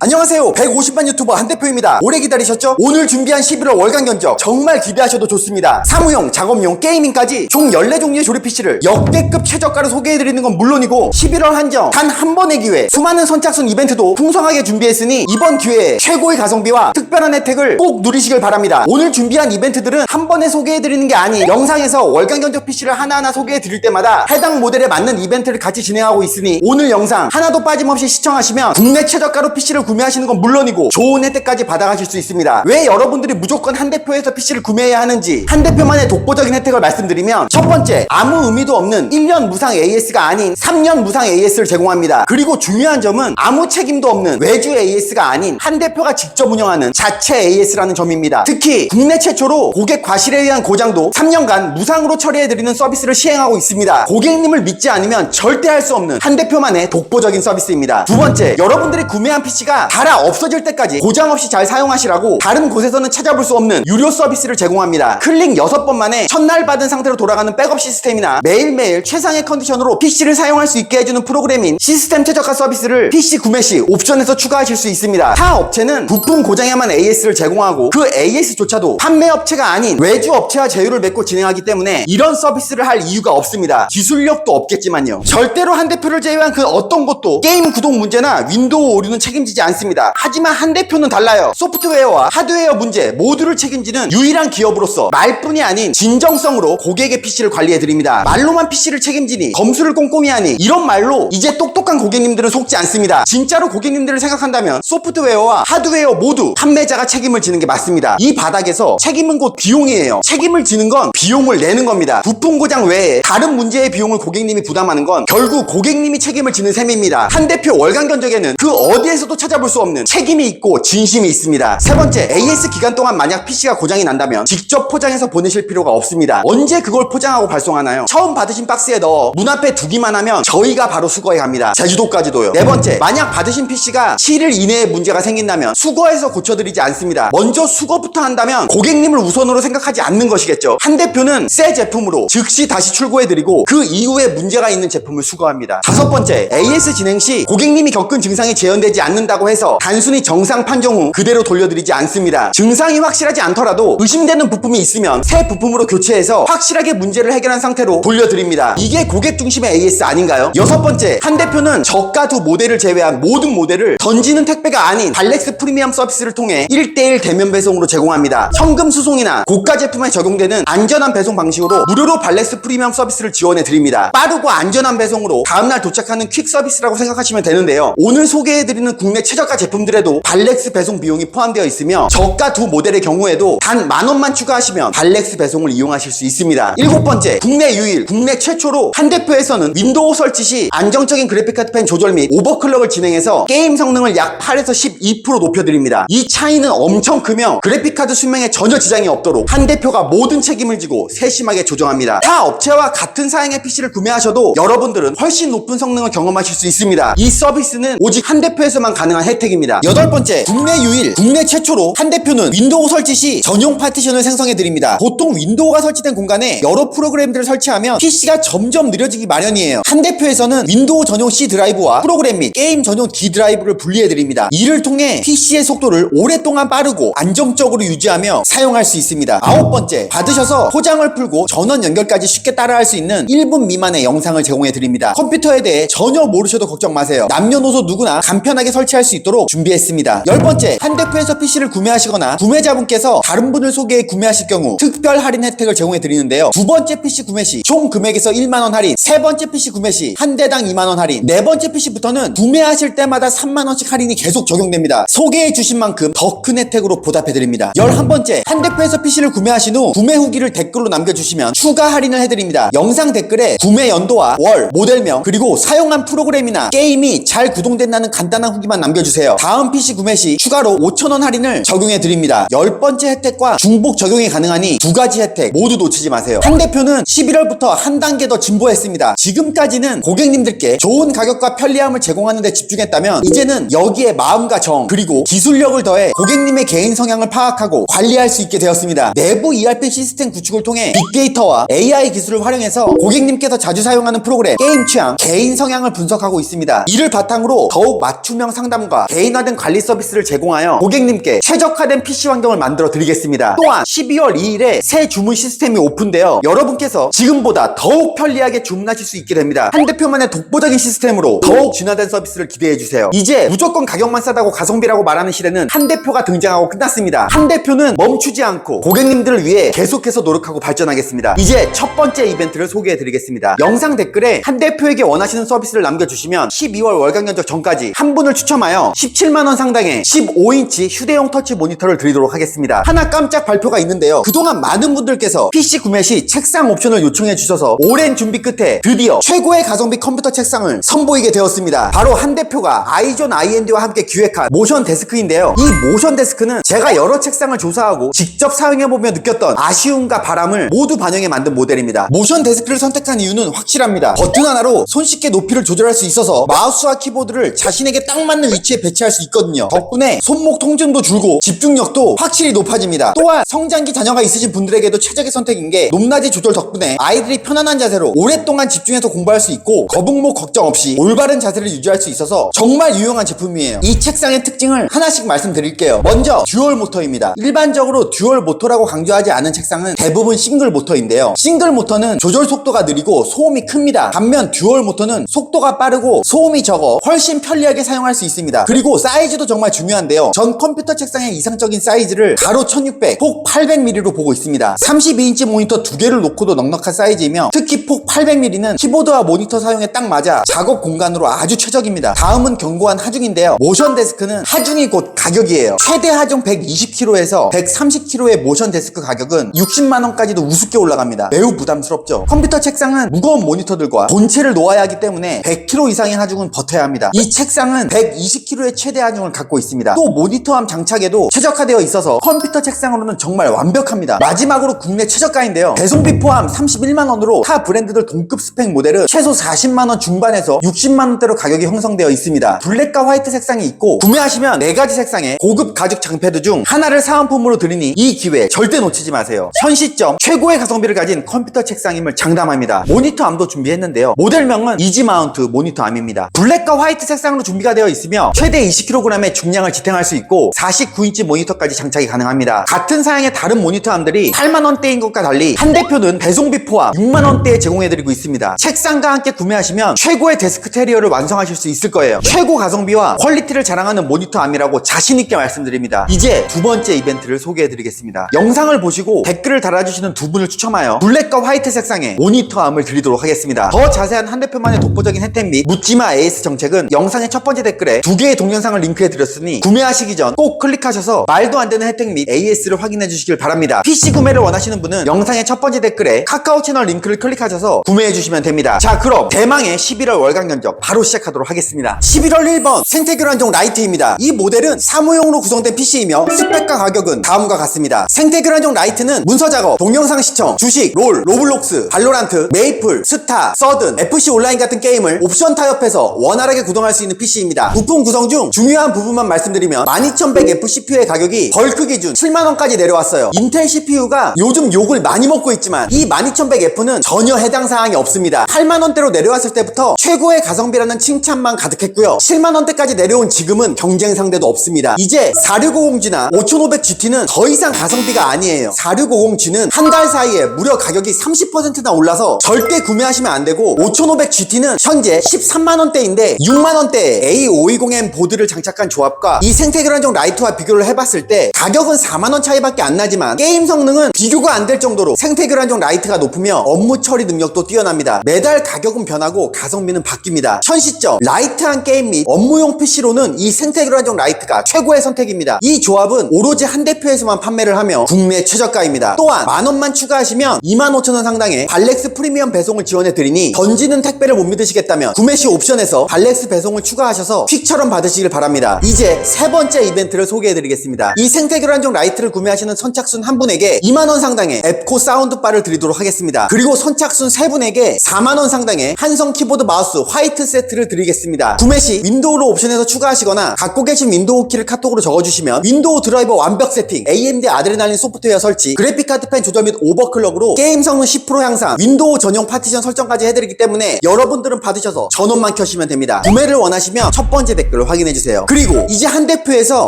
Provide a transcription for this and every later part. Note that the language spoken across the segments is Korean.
안녕하세요. 150만 유튜버 한대표입니다. 오래 기다리셨죠? 오늘 준비한 11월 월간 견적 정말 기대하셔도 좋습니다. 사무용, 작업용, 게이밍까지 총 14종류의 조립 PC를 역대급 최저가로 소개해드리는 건 물론이고 11월 한정 단 한 번의 기회, 수많은 선착순 이벤트도 풍성하게 준비했으니 이번 기회에 최고의 가성비와 특별한 혜택을 꼭 누리시길 바랍니다. 오늘 준비한 이벤트들은 한 번에 소개해드리는 게 아닌 영상에서 월간 견적 PC를 하나하나 소개해드릴 때마다 해당 모델에 맞는 이벤트를 같이 진행하고 있으니 오늘 영상 하나도 빠짐없이 시청하시면 국내 최저가로 PC를 구매하시는 건 물론이고 좋은 혜택까지 받아가실 수 있습니다. 왜 여러분들이 무조건 한대표에서 PC를 구매해야 하는지 한대표만의 독보적인 혜택을 말씀드리면, 첫 번째, 아무 의미도 없는 1년 무상 AS가 아닌 3년 무상 AS를 제공합니다. 그리고 중요한 점은 아무 책임도 없는 외주 AS가 아닌 한대표가 직접 운영하는 자체 AS라는 점입니다. 특히 국내 최초로 고객 과실에 의한 고장도 3년간 무상으로 처리해드리는 서비스를 시행하고 있습니다. 고객님을 믿지 않으면 절대 할 수 없는 한대표만의 독보적인 서비스입니다. 두 번째, 여러분들이 구매한 PC가 달아 없어질 때까지 고장 없이 잘 사용하시라고 다른 곳에서는 찾아볼 수 없는 유료 서비스를 제공합니다. 클릭 6번 만에 첫날 받은 상태로 돌아가는 백업 시스템이나 매일매일 최상의 컨디션으로 PC를 사용할 수 있게 해주는 프로그램인 시스템 최저가 서비스를 PC 구매 시 옵션에서 추가하실 수 있습니다. 타 업체는 부품 고장에만 AS를 제공하고 그 AS조차도 판매 업체가 아닌 외주 업체와 제휴를 맺고 진행하기 때문에 이런 서비스를 할 이유가 없습니다. 기술력도 없겠지만요. 절대로 한대표를 제외한 그 어떤 곳도 게임 구동 문제나 윈도우 오류는 책임지지 않습니다. 하지만 한대표는 달라요. 소프트웨어와 하드웨어 문제 모두를 책임지는 유일한 기업으로서 말뿐이 아닌 진정성으로 고객의 PC를 관리해드립니다. 말로만 PC를 책임지니 검수를 꼼꼼히 하니 이런 말로 이제 똑똑한 고객님들은 속지 않습니다. 진짜로 고객님들을 생각한다면 소프트웨어와 하드웨어 모두 판매자가 책임을 지는 게 맞습니다. 이 바닥에서 책임은 곧 비용이에요. 책임을 지는 건 비용을 내는 겁니다. 부품 고장 외에 다른 문제의 비용을 고객님이 부담하는 건 결국 고객님이 책임을 지는 셈입니다. 한대표 월간 견적에는 그 어디에서도 찾아볼 수 없는 책임이 있고 진심이 있습니다. 세 번째, AS 기간 동안 만약 PC가 고장이 난다면 직접 포장해서 보내실 필요가 없습니다. 언제 그걸 포장하고 발송하나요? 처음 받으신 박스에 넣어 문 앞에 두기만 하면 저희가 바로 수거해 갑니다. 제주도까지도요. 네 번째, 만약 받으신 PC가 7일 이내에 문제가 생긴다면 수거해서 고쳐드리지 않습니다. 먼저 수거부터 한다면 고객님을 우선으로 생각하지 않는 것이겠죠. 한대표는 새 제품으로 즉시 다시 출고해드리고 그 이후에 문제가 있는 제품을 수거합니다. 다섯 번째, AS 진행 시 고객님이 겪은 증상이 재현되지 않는다고 해서 단순히 정상 판정 후 그대로 돌려드리지 않습니다. 증상이 확실하지 않더라도 의심되는 부품이 있으면 새 부품으로 교체해서 확실하게 문제를 해결한 상태로 돌려드립니다. 이게 고객 중심의 AS 아닌가요? 여섯 번째, 한대표는 저가 두 모델을 제외한 모든 모델을 던지는 택배가 아닌 발렉스 프리미엄 서비스를 통해 1:1 대면 배송으로 제공합니다. 현금 수송이나 고가 제품에 적용되는 안전한 배송 방식으로 무료로 발렉스 프리미엄 서비스를 지원해드립니다. 빠르고 안전한 배송으로 다음날 도착하는 퀵 서비스라고 생각하시면 되는데요. 오늘 소개해드리는 국내 최저가 제품들에도 발렉스 배송 비용이 포함되어 있으며 저가 두 모델의 경우에도 단 10,000원만 추가하시면 발렉스 배송을 이용하실 수 있습니다. 일곱 번째, 국내 유일, 국내 최초로 한대표에서는 윈도우 설치 시 안정적인 그래픽카드 펜 조절 및 오버클럭을 진행해서 게임 성능을 약 8에서 12% 높여드립니다. 이 차이는 엄청 크며 그래픽카드 수명에 전혀 지장이 없도록 한대표가 모든 책임을 지고 세심하게 조정합니다. 타 업체와 같은 사양의 PC를 구매하셔도 여러분들은 훨씬 높은 성능을 경험하실 수 있습니다. 이 서비스는 오직 한대표에서만 가능한 혜택입니다. 여덟 번째, 국내 유일, 국내 최초로 한대표는 윈도우 설치 시 전용 파티션을 생성해드립니다. 보통 윈도우가 설치된 공간에 여러 프로그램들을 설치하면 PC가 점점 느려지기 마련이에요. 한대표에서는 윈도우 전용 C 드라이브와 프로그램 및 게임 전용 D 드라이브를 분리해드립니다. 이를 통해 PC의 속도를 오랫동안 빠르고 안정적으로 유지하며 사용할 수 있습니다. 아홉 번째, 받으셔서 포장을 풀고 전원 연결까지 쉽게 따라할 수 있는 1분 미만의 영상을 제공해드립니다. 컴퓨터에 대해 전혀 모르셔도 걱정 마세요. 남녀노소 누구나 간편하게 설치할 수 있도록 준비했습니다. 열 번째, 한대표에서 PC를 구매하시거나 구매자분께서 다른 분을 소개해 구매하실 경우 특별 할인 혜택을 제공해 드리는데요. 두 번째 PC 구매 시 총 금액에서 10,000원 할인, 세 번째 PC 구매 시 한 대당 20,000원 할인, 네 번째 PC부터는 구매하실 때마다 30,000원씩 할인이 계속 적용됩니다. 소개해 주신 만큼 더 큰 혜택으로 보답해 드립니다. 11번째, 한대표에서 PC를 구매하신 후 구매 후기를 댓글로 남겨주시면 추가 할인을 해드립니다. 영상 댓글에 구매 연도와 월, 모델명, 그리고 사용한 프로그램이나 게임이 잘 구동된다는 간단한 후기만 남겨주세요. 남겨주세요. 다음 PC 구매 시 추가로 5,000원 할인을 적용해 드립니다. 10번째 혜택과 중복 적용이 가능하니 두 가지 혜택 모두 놓치지 마세요. 한 대표는 11월부터 한 단계 더 진보했습니다. 지금까지는 고객님들께 좋은 가격과 편리함을 제공하는 데 집중했다면 이제는 여기에 마음과 정 그리고 기술력을 더해 고객님의 개인 성향을 파악하고 관리할 수 있게 되었습니다. 내부 ERP 시스템 구축을 통해 빅데이터와 AI 기술을 활용해서 고객님께서 자주 사용하는 프로그램, 게임 취향, 개인 성향을 분석하고 있습니다. 이를 바탕으로 더욱 맞춤형 상담과 개인화된 관리 서비스를 제공하여 고객님께 최적화된 PC 환경을 만들어 드리겠습니다. 또한 12월 2일에 새 주문 시스템이 오픈되어 여러분께서 지금보다 더욱 편리하게 주문하실 수 있게 됩니다. 한 대표만의 독보적인 시스템으로 더욱 진화된 서비스를 기대해주세요. 이제 무조건 가격만 싸다고 가성비라고 말하는 시대는 한 대표가 등장하고 끝났습니다. 한 대표는 멈추지 않고 고객님들을 위해 계속해서 노력하고 발전하겠습니다. 이제 첫 번째 이벤트를 소개해드리겠습니다. 영상 댓글에 한 대표에게 원하시는 서비스를 남겨주시면 12월 월간 견적 전까지 한 분을 추첨하여 17만원 상당의 15인치 휴대용 터치 모니터를 드리도록 하겠습니다. 하나 깜짝 발표가 있는데요. 그동안 많은 분들께서 PC 구매 시 책상 옵션을 요청해 주셔서 오랜 준비 끝에 드디어 최고의 가성비 컴퓨터 책상을 선보이게 되었습니다. 바로 한 대표가 아이존 IND와 함께 기획한 모션 데스크인데요. 이 모션 데스크는 제가 여러 책상을 조사하고 직접 사용해보며 느꼈던 아쉬움과 바람을 모두 반영해 만든 모델입니다. 모션 데스크를 선택한 이유는 확실합니다. 버튼 하나로 손쉽게 높이를 조절할 수 있어서 마우스와 키보드를 자신에게 딱 맞는 위치에 배치할 수 있거든요. 덕분에 손목 통증도 줄고 집중력도 확실히 높아집니다. 또한 성장기 자녀가 있으신 분들에게도 최적의 선택인 게 높낮이 조절 덕분에 아이들이 편안한 자세로 오랫동안 집중해서 공부할 수 있고 거북목 걱정 없이 올바른 자세를 유지할 수 있어서 정말 유용한 제품이에요. 이 책상의 특징을 하나씩 말씀드릴게요. 먼저 듀얼 모터입니다. 일반적으로 듀얼 모터라고 강조하지 않은 책상은 대부분 싱글 모터인데요. 싱글 모터는 조절 속도가 느리고 소음이 큽니다. 반면 듀얼 모터는 속도가 빠르고 소음이 적어 훨씬 편리하게 사용할 수 있습니다. 그리고 사이즈도 정말 중요한데요. 전 컴퓨터 책상의 이상적인 사이즈를 가로 1600, 폭 800mm로 보고 있습니다. 32인치 모니터 두 개를 놓고도 넉넉한 사이즈이며 특히 폭 800mm는 키보드와 모니터 사용에 딱 맞아 작업 공간으로 아주 최적입니다. 다음은 견고한 하중인데요. 모션 데스크는 하중이 곧 가격이에요. 최대 하중 120kg에서 130kg의 모션 데스크 가격은 60만원까지도 우습게 올라갑니다. 매우 부담스럽죠. 컴퓨터 책상은 무거운 모니터들과 본체를 놓아야 하기 때문에 100kg 이상의 하중은 버텨야 합니다. 이 책상은 120kg의 최대 하중을 갖고 있습니다. 또 모니터암 장착에도 최적화되어 있어서 컴퓨터 책상으로는 정말 완벽합니다. 마지막으로 국내 최저가인데요. 배송비 포함 31만원으로 타 브랜드들 동급 스펙 모델은 최소 40만원 중반에서 60만원대로 가격이 형성되어 있습니다. 블랙과 화이트 색상이 있고 구매하시면 4가지 색상의 고급 가죽 장패드 중 하나를 사은품으로 드리니 이 기회 절대 놓치지 마세요. 현 시점 최고의 가성비를 가진 컴퓨터 책상임을 장담합니다. 모니터 암도 준비했는데요. 모델명은 이지마운트 모니터 암입니다. 블랙과 화이트 색상으로 준비가 되어 있으며 최대 20kg의 중량을 지탱할 수 있고 49인치 모니터까지 장착이 가능합니다. 같은 사양의 다른 모니터 암들이 8만원대인 것과 달리 한 대표는 배송비 포함 6만원대에 제공해드리고 있습니다. 책상과 함께 구매하시면 최고의 데스크 테리어를 완성하실 수 있을 거예요. 최고 가성비와 퀄리티를 자랑하는 모니터 암이라고 자신있게 말씀드립니다. 이제 두 번째 이벤트를 소개해드리겠습니다. 영상을 보시고 댓글을 달아주시는 두 분을 추첨하여 블랙과 화이트 색상의 모니터 암을 드리도록 하겠습니다. 더 자세한 한 대표만의 독보적인 혜택 및 묻지마 AS 정책은 영상의 첫 번째 댓글에 2개의 동영상을 링크해드렸으니 구매하시기 전 꼭 클릭하셔서 말도 안 되는 혜택 및 AS를 확인해 주시길 바랍니다. PC 구매를 원하시는 분은 영상의 첫 번째 댓글에 카카오 채널 링크를 클릭하셔서 구매해 주시면 됩니다. 자, 그럼 대망의 11월 월간 견적 바로 시작하도록 하겠습니다. 11월 1번 생태교란종 라이트입니다. 이 모델은 사무용으로 구성된 PC이며 스펙과 가격은 다음과 같습니다. 생태교란종 라이트는 문서 작업, 동영상 시청, 주식, 롤, 로블록스, 발로란트, 메이플, 스타, 서든, FC 온라인 같은 게임을 옵션 타협해서 원활하게 구동할 수 있는 PC입니다. 부품 구성 중 중요한 부분만 말씀드리면 12100F CPU의 가격이 벌크 기준 7만원까지 내려왔어요. 인텔 CPU가 요즘 욕을 많이 먹고 있지만 이 12100F는 전혀 해당 사항이 없습니다. 8만원대로 내려왔을 때부터 최고의 가성비라는 칭찬만 가득했고요. 7만원대까지 내려온 지금은 경쟁 상대도 없습니다. 이제 4650G나 5500GT는 더 이상 가성비가 아니에요. 4650G는 한 달 사이에 무려 가격이 30%나 올라서 절대 구매하시면 안 되고 5500GT는 현재 13만원대인데 6만원대에 A520M 보드를 장착한 조합과 이 생태교란종 라이트와 비교를 해봤을 때 가격은 4만원 차이밖에 안 나지만 게임 성능은 비교가 안 될 정도로 생태교란종 라이트가 높으며 업무 처리 능력도 뛰어납니다. 매달 가격은 변하고 가성비는 바뀝니다. 현 시점 라이트한 게임 및 업무용 PC로는 이 생태교란종 라이트가 최고의 선택입니다. 이 조합은 오로지 한 대표에서만 판매를 하며 국내 최저가입니다. 또한 만원만 추가하시면 25,000원 상당의 발렉스 프리미엄 배송을 지원해드리니 던지는 택배를 못 믿으시겠다면 구매 시 옵션에서 발렉스 배송을 추가하셔서 퀵처럼 퀵처럼 받으시길 바랍니다. 이제 세 번째 이벤트를 소개해드리겠습니다. 이 생태교란종 라이트를 구매하시는 선착순 한 분에게 2만원 상당의 앱코 사운드바를 드리도록 하겠습니다. 그리고 선착순 세 분에게 4만원 상당의 한성 키보드 마우스 화이트 세트를 드리겠습니다. 구매 시 윈도우로 옵션에서 추가하시거나 갖고 계신 윈도우 키를 카톡으로 적어주시면 윈도우 드라이버 완벽 세팅, AMD 아드레날린 소프트웨어 설치, 그래픽카드 펜 조절 및 오버클럭으로 게임 성능 10% 향상, 윈도우 전용 파티션 설정까지 해드리기 때문에 여러분들은 받으셔서 전원만 켜시면 됩니다. 구매를 원하시면 첫 번째 댓글을 확인해주세요. 그리고 이제 한 대표에서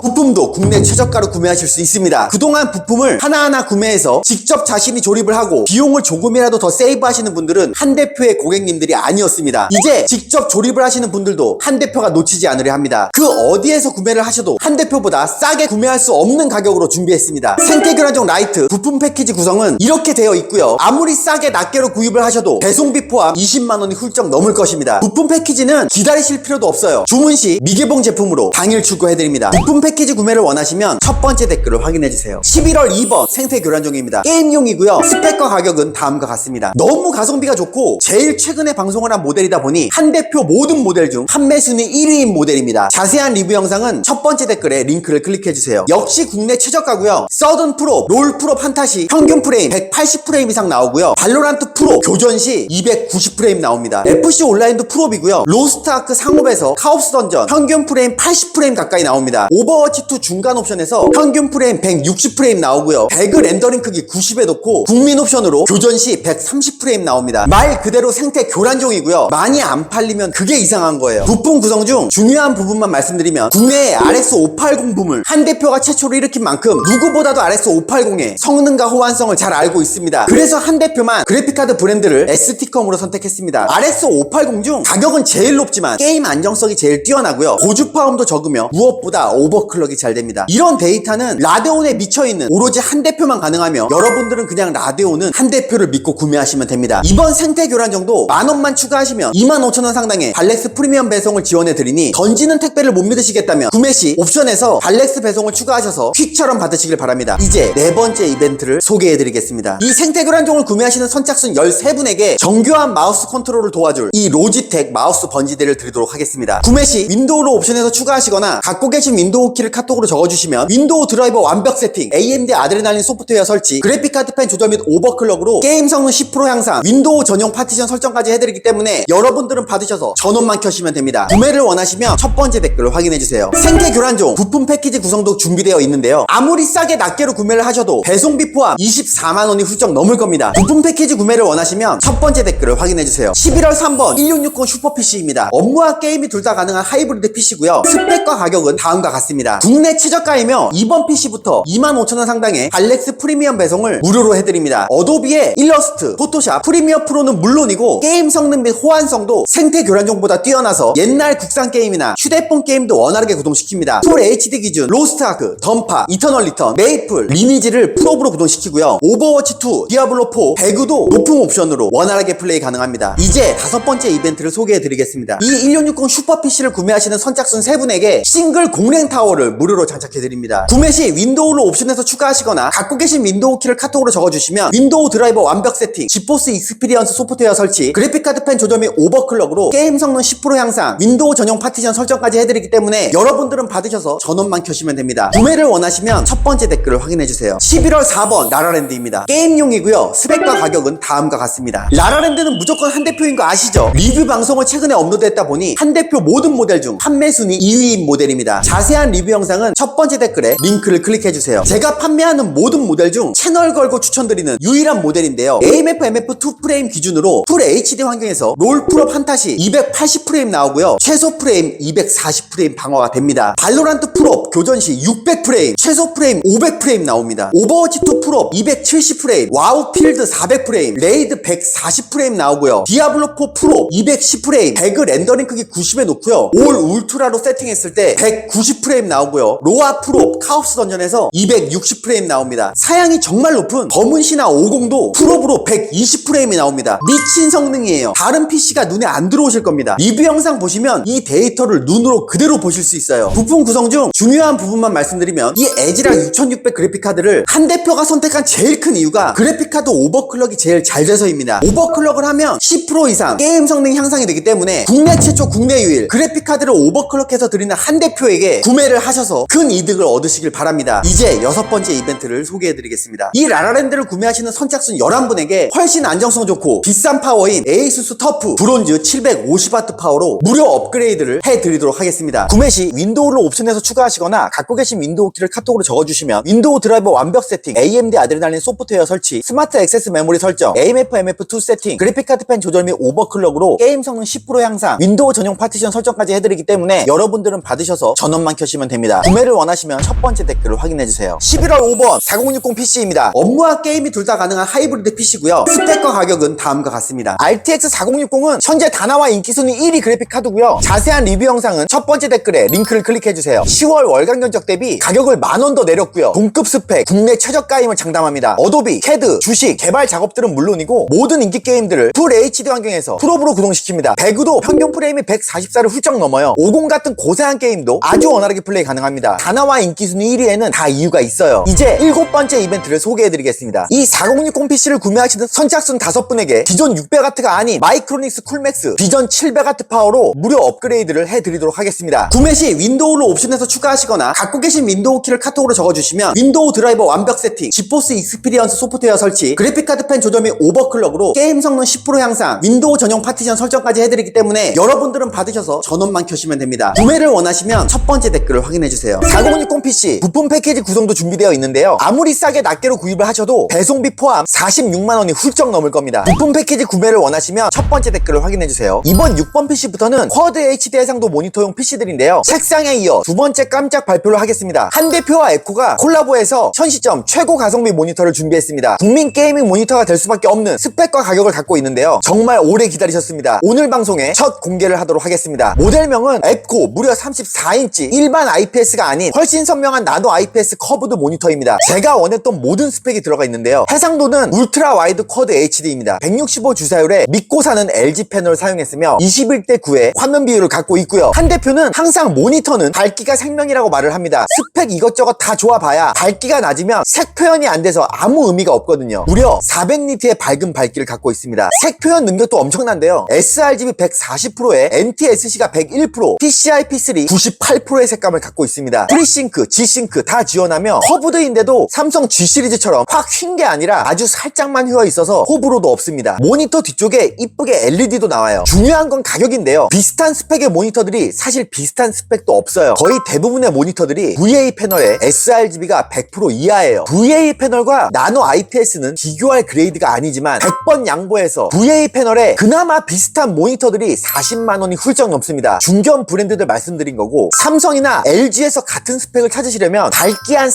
부품도 국내 최저가로 구매하실 수 있습니다. 그동안 부품을 하나하나 구매해서 직접 자신이 조립을 하고 비용을 조금이라도 더 세이브 하시는 분들은 한 대표의 고객님들이 아니었습니다. 이제 직접 조립을 하시는 분들도 한 대표가 놓치지 않으려 합니다. 그 어디에서 구매를 하셔도 한 대표보다 싸게 구매할 수 없는 가격으로 준비했습니다. 생태교란종 라이트 부품 패키지 구성은 이렇게 되어 있고요. 아무리 싸게 낱개로 구입을 하셔도 배송비 포함 20만원이 훌쩍 넘을 것입니다. 부품 패키지는 기다리실 필요도 없어요. 주문 시 미개봉 제품으로 당일 출고해드립니다. 부품 패키지 구매를 원하시면 첫 번째 댓글을 확인해주세요. 11월 2번 생태교란종입니다. 게임용이고요. 스펙과 가격은 다음과 같습니다. 너무 가성비가 좋고 제일 최근에 방송을 한 모델이다 보니 한 대표 모든 모델 중 판매 순위 1위인 모델입니다. 자세한 리뷰 영상은 첫 번째 댓글에 링크를 클릭해주세요. 역시 국내 최저가고요. 서든 프로, 롤 프로 판타시 평균 프레임 180프레임 이상 나오고요. 발로란트 프로 교전 시 290프레임 나옵니다. FC 온라인도 프로비고요. 로스트아크 상업에서 카옵스 던전 평균 프레임 80프레임 가까이 나옵니다. 오버워치 2 중간 옵션에서 평균 프레임 160프레임 나오고요. 배그 렌더링 크기 90에 놓고 국민 옵션으로 교전 시 130프레임 나옵니다. 말 그대로 생태 교란종이고요. 많이 안 팔리면 그게 이상한 거예요. 부품 구성 중 중요한 부분만 말씀드리면 국내에 RX580 붐을 한 대표가 최초로 일으킨 만큼 누구보다도 RX580의 성능과 호환성을 잘 알고 있습니다. 그래서 한 대표만 그래픽카드 브랜드를 ST컴으로 선택했습니다. RX580 중 가격은 제일 높지만 게임 안정성이 제일 뛰어나고요. 고주파음도 적으며 무엇보다 오버클럭이 잘 됩니다. 이런 데이터는 라데온에 미쳐있는 오로지 한 대표만 가능하며 여러분들은 그냥 라데온은 한 대표를 믿고 구매하시면 됩니다. 이번 생태교란종도 만원만 추가하시면 25,000원 상당의 발렉스 프리미엄 배송을 지원해드리니 던지는 택배를 못 믿으시겠다면 구매 시 옵션에서 발렉스 배송을 추가하셔서 퀵처럼 받으시길 바랍니다. 이제 네 번째 이벤트를 소개해드리겠습니다. 이 생태교란종을 구매하시는 선착순 13분에게 정교한 마우스 컨트롤을 도와줄 이 로지텍 마우스 번지대를 드리도록 하겠습니다. 구매 시 윈도우로 옵션에서 추가하시거나 갖고 계신 윈도우 키를 카톡으로 적어주시면 윈도우 드라이버 완벽 세팅, AMD 아드레날린 소프트웨어 설치, 그래픽카드 펜 조절 및 오버클럭으로 게임 성능 10% 향상, 윈도우 전용 파티션 설정까지 해드리기 때문에 여러분들은 받으셔서 전원만 켜시면 됩니다. 구매를 원하시면 첫 번째 댓글을 확인해주세요. 생태교란종 부품 패키지 구성도 준비되어 있는데요. 아무리 싸게 낱개로 구매를 하셔도 배송비 포함 24만원이 훌쩍 넘을 겁니다. 부품 패키지 구매를 원하시면 첫 번째 댓글을 확인해주세요. 11월 3번 1660 슈퍼PC입니다. 업무와 게임이 둘 다 가능한 하이브리드 PC고요. 스펙과 가격은 다음과 같습니다. 국내 최저가이며 이번 PC부터 25,000원 상당의 발렉스 프리미엄 배송을 무료로 해드립니다. 어도비의 일러스트, 포토샵, 프리미어 프로는 물론이고 게임 성능 및 호환성도 생태교란종보다 뛰어나서 옛날 국산 게임이나 휴대폰 게임도 원활하게 구동시킵니다. 풀 HD 기준 로스트아크, 던파, 이터널 리턴, 메이플, 리니지를 풀업으로 구동시키고요. 오버워치 2, 디아블로 4, 배그도 높은 옵션으로 원활하게 플레이 가능합니다. 이제 다섯 번째 이벤트를 소개해드리겠습니다. 이 1660 슈퍼PC를 구매하시는 선착순 3분에게 싱글 공랭 타워를 무료로 장착해드립니다. 구매 시 윈도우로 옵션에서 추가하시거나 갖고 계신 윈도우 키를 카톡으로 적어주시면 윈도우 드라이버 완벽 세팅, 지포스 익스피리언스 소프트웨어 설치, 그래픽카드 펜 조절 및 오버클럭으로 게임 성능 10% 향상, 윈도우 전용 파티션 설정까지 해드리기 때문에 여러분들은 받으셔서 전원만 켜시면 됩니다. 구매를 원하시면 첫 번째 댓글을 확인해주세요. 11월 4번 라라랜드입니다. 게임용이고요. 스펙과 가격은 다음과 같습니다. 라라랜드는 무조건 한 대표인 거 아시죠? 리뷰 방송을 최근에 업로드했다 보니 한 대표 모든 모델 중 판매 순위 2위인 모델입니다. 자세한 리뷰 영상은 첫 번째 댓글에 링크를 클릭해주세요. 제가 판매하는 모든 모델 중 채널 걸고 추천드리는 유일한 모델인데요. AMF MF2 프레임 기준으로 풀 HD 환경에서 롤 프로 판타시 280프레임 나오고요. 최소 프레임 240프레임 방어가 됩니다. 발로란트 프로 교전 시 600프레임, 최소 프레임 500프레임 나옵니다. 오버워치 2 프로 270프레임, 와우 필드 400프레임, 레이드 140프레임 나오고요. 디아블로 4 프로 210프레임, 배그 렌더링 크기 90에 놓고요. 올 울트라로 세팅했을 때 190프레임 나오고요. 로아 프로 카옵스 던전에서 260프레임 나옵니다. 사양이 정말 높은 검은시나 50도 풀업으로 120프레임이 나옵니다. 미친 성능이에요. 다른 PC가 눈에 안 들어오실 겁니다. 리뷰 영상 보시면 이 데이터를 눈으로 그대로 보실 수 있어요. 부품 구성 중 중요한 중요한 부분만 말씀드리면 이 에지락 6600 그래픽카드를 한 대표가 선택한 제일 큰 이유가 그래픽카드 오버클럭이 제일 잘 돼서입니다. 오버클럭을 하면 10% 이상 게임 성능 향상이 되기 때문에 국내 최초 국내 유일 그래픽카드를 오버클럭해서 드리는 한 대표에게 구매를 하셔서 큰 이득을 얻으시길 바랍니다. 이제 6번째 이벤트를 소개해드리겠습니다. 이 라라랜드를 구매하시는 선착순 11분에게 훨씬 안정성 좋고 비싼 파워인 에이수스 터프 브론즈 750W 파워로 무료 업그레이드를 해드리도록 하겠습니다. 구매 시 윈도우를 옵션에서 추가하시거나 갖고 계신 윈도우 키를 카톡으로 적어주시면 윈도우 드라이버 완벽 세팅, AMD 아드레날린 소프트웨어 설치, 스마트 액세스 메모리 설정, AMF MF2 세팅, 그래픽카드 펜 조절 및 오버클럭으로 게임 성능 10% 향상, 윈도우 전용 파티션 설정까지 해드리기 때문에 여러분들은 받으셔서 전원만 켜시면 됩니다. 구매를 원하시면 첫 번째 댓글을 확인해주세요. 11월 5번 4060 PC입니다. 업무와 게임이 둘 다 가능한 하이브리드 PC고요. 스펙과 가격은 다음과 같습니다. RTX 4060은 현재 다나와 인기 순위 1위 그래픽 카드고요. 자세한 리뷰 영상은 첫 번째 댓글에 링크를 클릭해주세요. 10월 월간 견적 대비 가격을 만원 더 내렸고요. 동급 스펙, 국내 최저가임을 장담합니다. 어도비, 캐드, 주식, 개발 작업들은 물론이고 모든 인기 게임들을 풀 HD 환경에서 프로브로 구동시킵니다. 배그도 평균 프레임이 144를 훌쩍 넘어요. 50 같은 고사양 게임도 아주 원활하게 플레이 가능합니다. 다나와 인기 순위 1위에는 다 이유가 있어요. 이제 7번째 이벤트를 소개해드리겠습니다. 이 4060 PC를 구매하시는 선착순 5분에게 기존 600W가 아닌 마이크로닉스 쿨맥스 비전 700W 파워로 무료 업그레이드를 해드리도록 하겠습니다. 구매 시 윈도우를 옵션에서 추가하시거나 갖고 계신 윈도우 키를 카톡으로 적어주시면 윈도우 드라이버 완벽 세팅, 지포스 익스피리언스 소프트웨어 설치, 그래픽카드 펜 조절 및 오버클럭으로 게임 성능 10% 향상, 윈도우 전용 파티션 설정까지 해드리기 때문에 여러분들은 받으셔서 전원만 켜시면 됩니다. 구매를 원하시면 첫 번째 댓글을 확인해주세요. 4060 PC 부품 패키지 구성도 준비되어 있는데요. 아무리 싸게 낱개로 구입을 하셔도 배송비 포함 46만원이 훌쩍 넘을 겁니다. 부품 패키지 구매를 원하시면 첫 번째 댓글을 확인해주세요. 이번 6번 PC부터는 쿼드 HD 해상도 모니터용 PC들인데요. 색상에 이어 두 번째 깜짝 발표를 하겠습니다. 한 대표와 에코가 콜라보해서 현 시점 최고 가성비 모니터를 준비했습니다. 국민 게이밍 모니터가 될 수밖에 없는 스펙과 가격을 갖고 있는데요. 정말 오래 기다리셨습니다. 오늘 방송에 첫 공개를 하도록 하겠습니다. 모델명은 에코 무려 34인치 일반 IPS가 아닌 훨씬 선명한 나노 IPS 커브드 모니터입니다. 제가 원했던 모든 스펙이 들어가 있는데요. 해상도는 울트라 와이드 쿼드 HD입니다. 165 주사율에 믿고 사는 LG 패널을 사용했으며 21대 9의 화면 비율을 갖고 있고요. 한 대표는 항상 모니터는 밝기가 생명이라고 말을 합니다. 스펙 이것저것 다 좋아봐야 밝기가 낮으면 색 표현이 안 돼서 아무 의미가 없거든요. 무려 400니트의 밝은 밝기를 갖고 있습니다. 색 표현 능력도 엄청난데요. sRGB 140%에 NTSC가 101%, PCIe3 98%의 색감을 갖고 있습니다. 프리싱크, G싱크 다 지원하며 커브드인데도 삼성 G 시리즈처럼 확 휜 게 아니라 아주 살짝만 휘어 있어서 호불호도 없습니다. 모니터 뒤쪽에 이쁘게 LED도 나와요. 중요한 건 가격인데요. 비슷한 스펙의 모니터들이 사실 비슷한 스펙도 없어요. 거의 대부분의 모니터들이 VA 패널에 sRGB가 100% 이하예요. VA 패널과 나노 IPS는 비교할 그레이드가 아니지만 100번 양보해서 VA 패널에 그나마 비슷한 모니터들이 40만원이 훌쩍 넘습니다. 중견 브랜드들 말씀드린 거고 삼성이나 LG에서 같은 스펙을 찾으시려면 밝기 한